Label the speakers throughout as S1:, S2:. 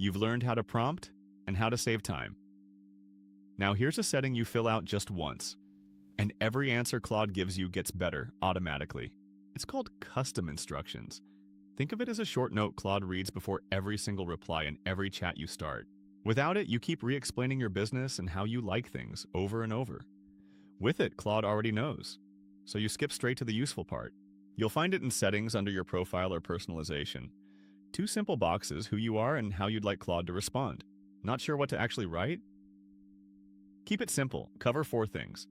S1: You've learned how to prompt and how to save time. Now here's a setting you fill out just once, and every answer Claude gives you gets better automatically. It's called custom instructions. Think of it as a short note Claude reads before every single reply in every chat you start. Without it, you keep re-explaining your business and how you like things over and over. With it, Claude already knows, so you skip straight to the useful part. You'll find it in settings under your profile or personalization. Two simple boxes, who you are and how you'd like Claude to respond. Not sure what to actually write? Keep it simple. Cover 4 things.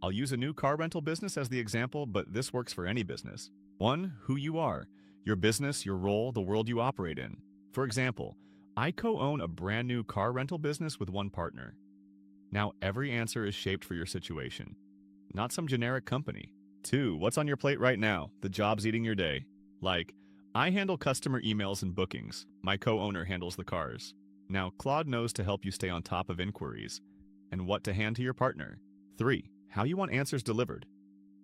S1: I'll use a new car rental business as the example, but this works for any business. 1. Who you are. Your business, your role, the world you operate in. For example, I co-own a brand new car rental business with one partner. Now every answer is shaped for your situation, not some generic company. 2. What's on your plate right now? The job's eating your day. Like, I handle customer emails and bookings. My co-owner handles the cars. Now Claude knows to help you stay on top of inquiries and what to hand to your partner. 3. How you want answers delivered.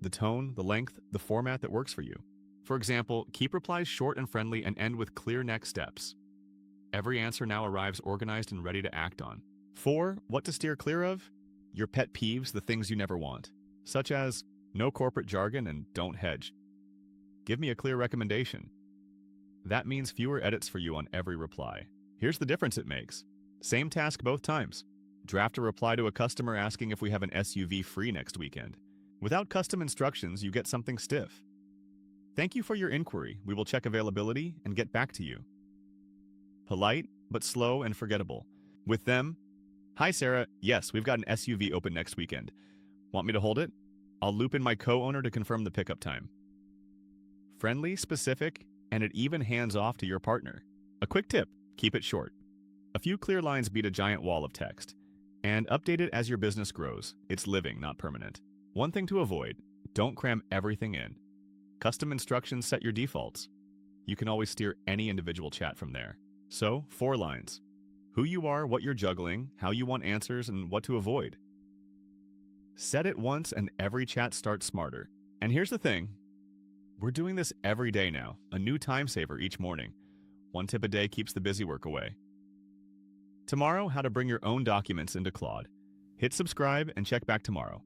S1: The tone, the length, the format that works for you. For example, keep replies short and friendly and end with clear next steps. Every answer now arrives organized and ready to act on. 4. What to steer clear of? Your pet peeves, the things you never want, such as no corporate jargon and don't hedge. Give me a clear recommendation. That means fewer edits for you on every reply. Here's the difference it makes. Same task both times. Draft a reply to a customer asking if we have an SUV free next weekend. Without custom instructions, you get something stiff. Thank you for your inquiry. We will check availability and get back to you. Polite, but slow and forgettable. With them, hi Sarah, yes, we've got an SUV open next weekend. Want me to hold it? I'll loop in my co-owner to confirm the pickup time. Friendly, specific, and it even hands off to your partner. A quick tip, keep it short. A few clear lines beat a giant wall of text. And update it as your business grows. It's living, not permanent. One thing to avoid, don't cram everything in. Custom instructions set your defaults. You can always steer any individual chat from there. So, 4 lines. Who you are, what you're juggling, how you want answers, and what to avoid. Set it once and every chat starts smarter. And here's the thing. We're doing this every day now, a new time saver each morning. 1 tip a day keeps the busy work away. Tomorrow, how to bring your own documents into Claude. Hit subscribe and check back tomorrow.